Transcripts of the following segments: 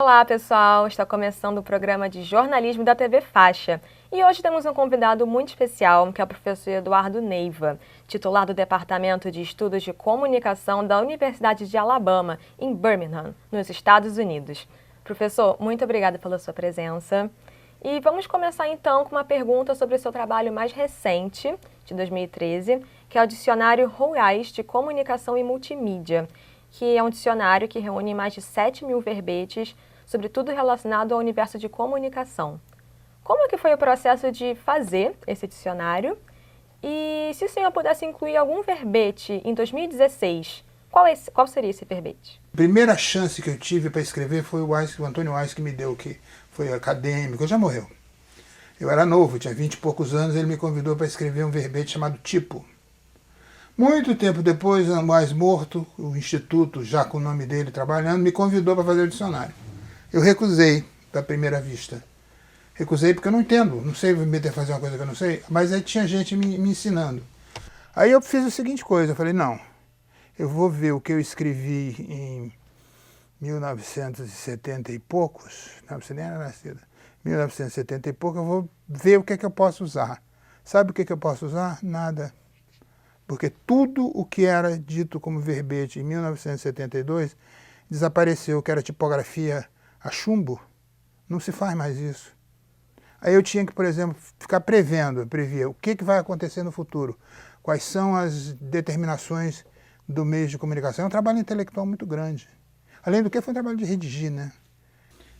Olá, pessoal! Está começando o programa de jornalismo da TV Faixa. E hoje temos um convidado muito especial, que é o professor Eduardo Neiva, titular do Departamento de Estudos de Comunicação da Universidade de Alabama, em Birmingham, nos Estados Unidos. Professor, muito obrigada pela sua presença. E vamos começar então com uma pergunta sobre o seu trabalho mais recente, de 2013, que é o Dicionário Ruais de Comunicação e Multimídia, que é um dicionário que reúne mais de 7.000 verbetes sobre tudo relacionado ao universo de comunicação. Como é que foi o processo de fazer esse dicionário? E se o senhor pudesse incluir algum verbete em 2016, qual seria esse verbete? A primeira chance que eu tive para escrever foi o Antônio Weiss que me deu, que foi acadêmico, já morreu. Eu era novo, tinha 20 e poucos anos, ele me convidou para escrever um verbete chamado Tipo. Muito tempo depois, mais morto, o Instituto, já com o nome dele trabalhando, me convidou para fazer o dicionário. Eu recusei, da primeira vista. Recusei porque eu não entendo, não sei me meter a fazer uma coisa que eu não sei, mas aí tinha gente me ensinando. Aí eu fiz a seguinte coisa, eu falei, não, eu vou ver o que eu escrevi em 1970 e poucos, não, você nem era nascida, 1970 e pouco, eu vou ver o que é que eu posso usar. Sabe o que é que eu posso usar? Nada. Porque tudo o que era dito como verbete em 1972 desapareceu, que era tipografia a chumbo, não se faz mais isso. Aí eu tinha que, por exemplo, ficar prevendo, eu previa o que vai acontecer no futuro, quais são as determinações do meio de comunicação. É um trabalho intelectual muito grande. Além do que, foi um trabalho de redigir, né?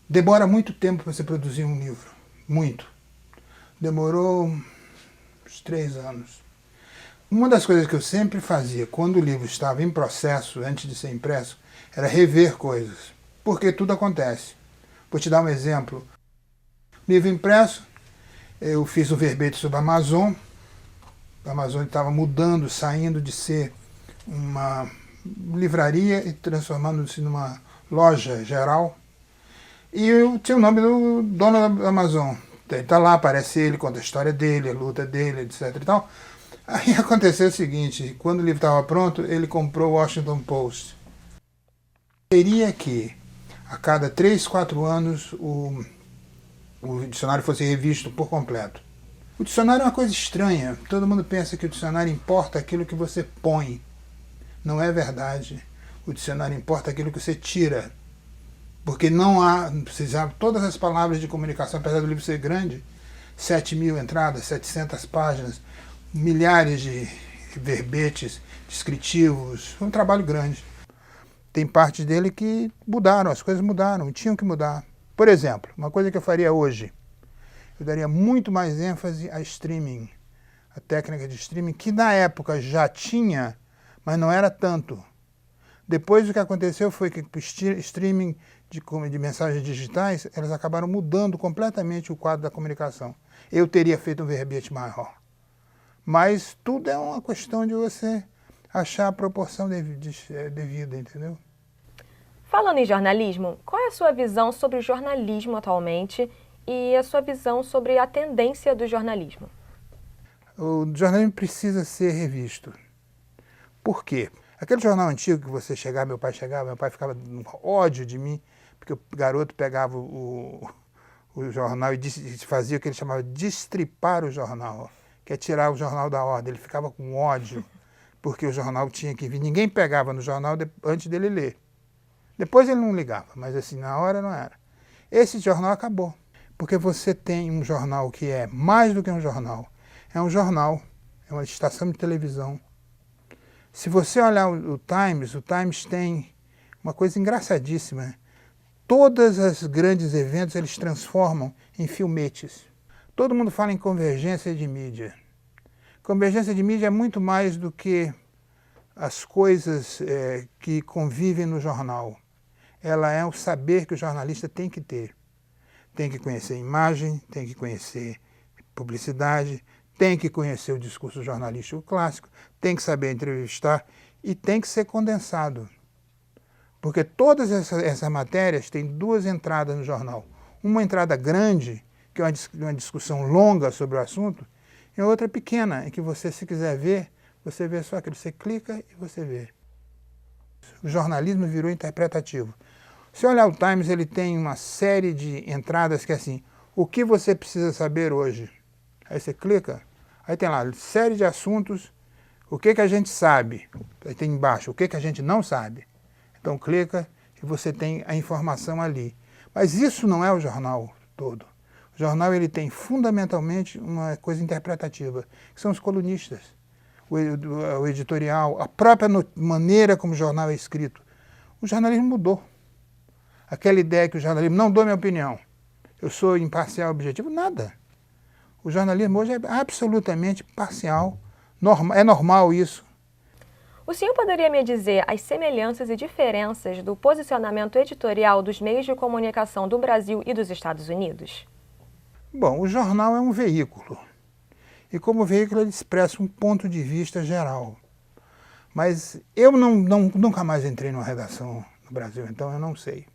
Demora muito tempo para você produzir um livro, muito. Demorou uns 3 anos. Uma das coisas que eu sempre fazia quando o livro estava em processo, antes de ser impresso, era rever coisas, porque tudo acontece. Vou te dar um exemplo. Livro impresso, eu fiz um verbete sobre a Amazon. A Amazon estava mudando, saindo de ser uma livraria e transformando-se numa loja geral. E eu tinha o nome do dono da Amazon. Ele está lá, aparece ele, conta a história dele, a luta dele, etc. e tal. Aí aconteceu o seguinte, quando o livro estava pronto, ele comprou o Washington Post. Teria que, a cada 3, 4 anos, o dicionário fosse revisto por completo. O dicionário é uma coisa estranha. Todo mundo pensa que o dicionário importa aquilo que você põe. Não é verdade. O dicionário importa aquilo que você tira. Porque não há, precisava, todas as palavras de comunicação, apesar do livro ser grande, 7.000 entradas, 700 páginas, milhares de verbetes descritivos, foi um trabalho grande. Tem partes dele que mudaram, as coisas mudaram, tinham que mudar. Por exemplo, uma coisa que eu faria hoje, eu daria muito mais ênfase a streaming, a técnica de streaming, que na época já tinha, mas não era tanto. Depois o que aconteceu foi que o streaming de mensagens digitais, elas acabaram mudando completamente o quadro da comunicação. Eu teria feito um verbete maior. Mas tudo é uma questão de você achar a proporção devida, entendeu? Falando em jornalismo, qual é a sua visão sobre o jornalismo atualmente e a sua visão sobre a tendência do jornalismo? O jornalismo precisa ser revisto. Por quê? Aquele jornal antigo que você chegava, meu pai ficava com ódio de mim, porque o garoto pegava o jornal e fazia o que ele chamava de destripar o jornal, que é tirar o jornal da ordem. Ele ficava com ódio, porque o jornal tinha que vir. Ninguém pegava no jornal antes dele ler. Depois ele não ligava, mas assim, na hora não era. Esse jornal acabou, porque você tem um jornal que é mais do que um jornal. É um jornal, é uma estação de televisão. Se você olhar o Times tem uma coisa engraçadíssima. Todos os grandes eventos eles transformam em filmetes. Todo mundo fala em convergência de mídia. Convergência de mídia é muito mais do que as coisas que convivem no jornal. Ela é o saber que o jornalista tem que ter. Tem que conhecer imagem, tem que conhecer publicidade, tem que conhecer o discurso jornalístico clássico, tem que saber entrevistar e tem que ser condensado. Porque todas essas matérias têm 2 entradas no jornal. Uma entrada grande, que é uma discussão longa sobre o assunto, e outra pequena, em que você, se quiser ver, você vê só aquilo, você clica e você vê. O jornalismo virou interpretativo. Se olhar o Times, ele tem uma série de entradas que é assim, o que você precisa saber hoje? Aí você clica, aí tem lá, série de assuntos, o que a gente sabe? Aí tem embaixo, o que a gente não sabe? Então clica e você tem a informação ali. Mas isso não é o jornal todo. O jornal ele tem fundamentalmente uma coisa interpretativa, que são os colunistas, o editorial, a própria maneira como o jornal é escrito. O jornalismo mudou. Aquela ideia que o jornalismo não dou minha opinião, eu sou imparcial, objetivo, nada. O jornalismo hoje é absolutamente parcial, é normal isso. O senhor poderia me dizer as semelhanças e diferenças do posicionamento editorial dos meios de comunicação do Brasil e dos Estados Unidos? Bom, o jornal é um veículo. E como veículo ele expressa um ponto de vista geral. Mas eu nunca mais entrei numa redação no Brasil, então eu não sei.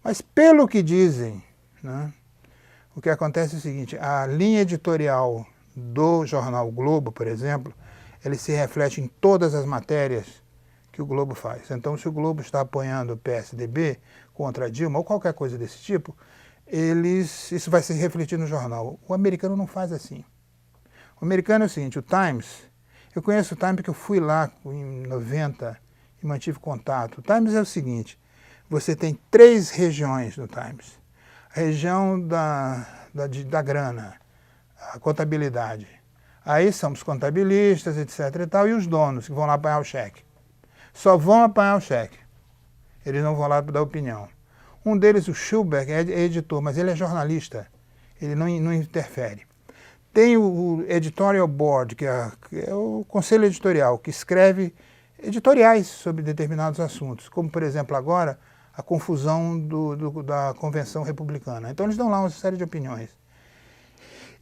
Mas pelo que dizem, né, o que acontece é o seguinte, a linha editorial do jornal o Globo, por exemplo, ele se reflete em todas as matérias que o Globo faz. Então, se o Globo está apoiando o PSDB contra a Dilma ou qualquer coisa desse tipo, isso vai se refletir no jornal. O americano não faz assim. O americano é o seguinte, o Times, eu conheço o Times porque eu fui lá em 90 e mantive contato. O Times é o seguinte, você tem 3 regiões no Times. A região da grana, a contabilidade. Aí são os contabilistas, etc. e tal, e os donos que vão lá apanhar o cheque. Só vão apanhar o cheque. Eles não vão lá dar opinião. Um deles, o Schulberg, é editor, mas ele é jornalista. Ele não interfere. Tem o Editorial Board, que é o conselho editorial, que escreve editoriais sobre determinados assuntos, como, por exemplo, agora, a confusão da Convenção Republicana. Então, eles dão lá uma série de opiniões.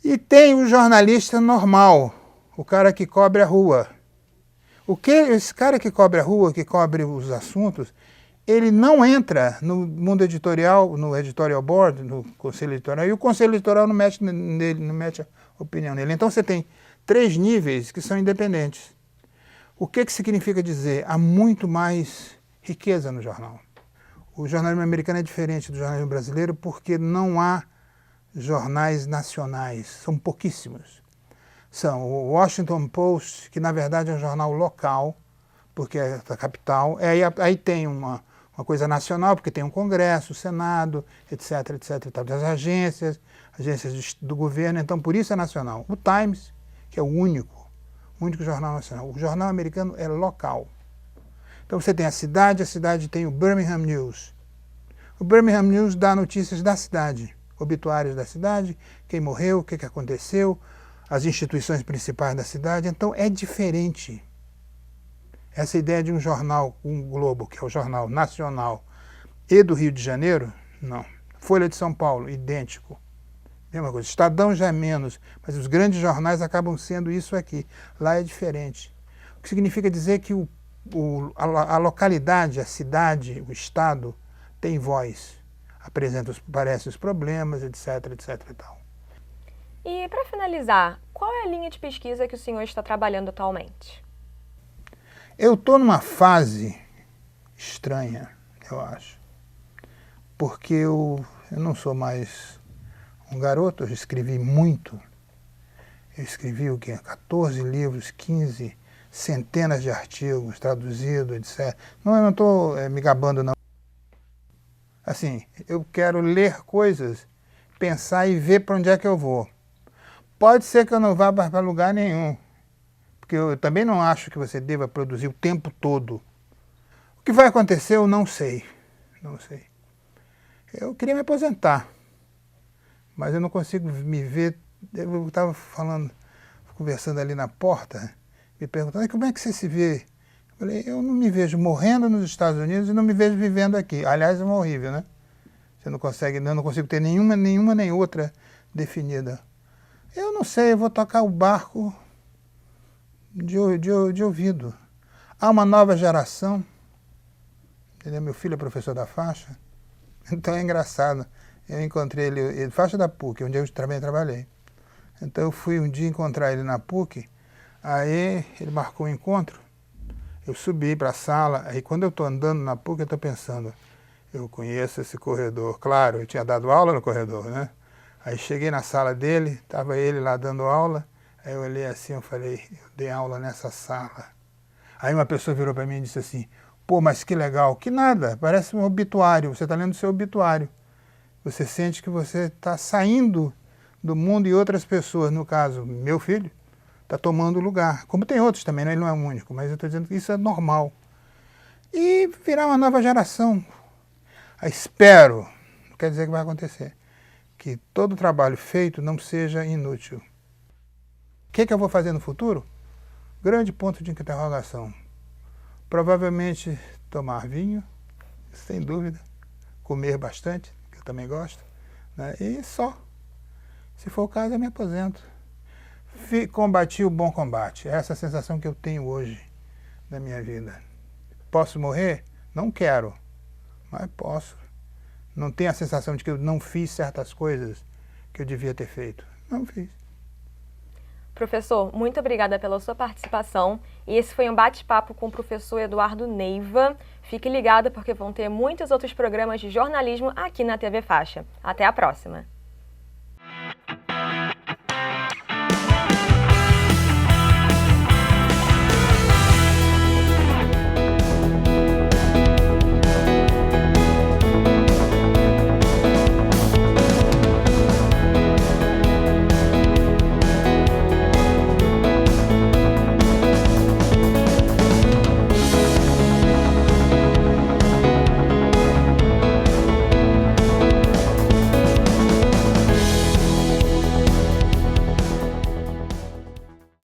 E tem o jornalista normal, o cara que cobre a rua. Esse cara que cobre a rua, que cobre os assuntos, ele não entra no mundo editorial, no editorial board, no conselho editorial, e o conselho editorial não mete nele, não mete a opinião nele. Então você tem 3 níveis que são independentes. O que significa dizer? Há muito mais riqueza no jornal. O jornalismo americano é diferente do jornalismo brasileiro porque não há jornais nacionais, são pouquíssimos. São o Washington Post, que na verdade é um jornal local, porque é da capital, aí tem uma coisa nacional, porque tem um Congresso, o Senado, etc, etc, e tal, das agências do governo, então por isso é nacional. O Times, que é o único jornal nacional. O jornal americano é local. Então você tem a cidade tem o Birmingham News. O Birmingham News dá notícias da cidade, obituários da cidade, quem morreu, o que aconteceu, as instituições principais da cidade, então é diferente. Essa ideia de um jornal, um Globo, que é o jornal nacional, e do Rio de Janeiro, não. Folha de São Paulo, idêntico. Mesma coisa. Estadão já é menos, mas os grandes jornais acabam sendo isso aqui. Lá é diferente. O que significa dizer que a localidade, a cidade, o estado, tem voz. Aparece os problemas, etc, etc e tal. E, para finalizar, qual é a linha de pesquisa que o senhor está trabalhando atualmente? Eu estou numa fase estranha, eu acho, porque eu não sou mais um garoto, eu escrevi muito. Eu escrevi o quê? 14 livros, 15, centenas de artigos traduzidos, etc. Não, eu não estou me gabando, não. Assim, eu quero ler coisas, pensar e ver para onde é que eu vou. Pode ser que eu não vá para lugar nenhum, porque eu também não acho que você deva produzir o tempo todo. O que vai acontecer eu não sei. Não sei. Eu queria me aposentar, mas eu não consigo me ver. Eu estava conversando ali na porta, me perguntando como é que você se vê. Eu falei, eu não me vejo morrendo nos Estados Unidos e não me vejo vivendo aqui. Aliás, é uma horrível, né? Você não consegue, eu não consigo ter nenhuma nem outra definida. Eu não sei, eu vou tocar o barco de ouvido. Há uma nova geração, entendeu? Meu filho é professor da faixa, então é engraçado. Eu encontrei ele faixa da PUC, onde eu também trabalhei. Então eu fui um dia encontrar ele na PUC, aí ele marcou um encontro, eu subi para a sala, aí quando eu estou andando na PUC eu estou pensando, Eu conheço esse corredor. Claro, eu tinha dado aula no corredor, né? Aí cheguei na sala dele, estava ele lá dando aula. Aí eu olhei assim, eu falei, eu dei aula nessa sala. Aí uma pessoa virou para mim e disse assim, pô, mas que legal. Que nada, parece um obituário, você está lendo o seu obituário. Você sente que você está saindo do mundo e outras pessoas, no caso, meu filho, está tomando lugar. Como tem outros também, né? Ele não é o único, mas eu estou dizendo que isso é normal. E virar uma nova geração. Aí espero, não quer dizer que vai acontecer, que todo trabalho feito não seja inútil. O que eu vou fazer no futuro? Grande ponto de interrogação. Provavelmente tomar vinho, sem dúvida, comer bastante, que eu também gosto, né? E só. Se for o caso, eu me aposento. Combati o bom combate. Essa é a sensação que eu tenho hoje da minha vida. Posso morrer? Não quero, mas posso. Não tenho a sensação de que eu não fiz certas coisas que eu devia ter feito. Não fiz. Professor, muito obrigada pela sua participação. E esse foi um bate-papo com o professor Eduardo Neiva. Fique ligado porque vão ter muitos outros programas de jornalismo aqui na TV Faixa. Até a próxima!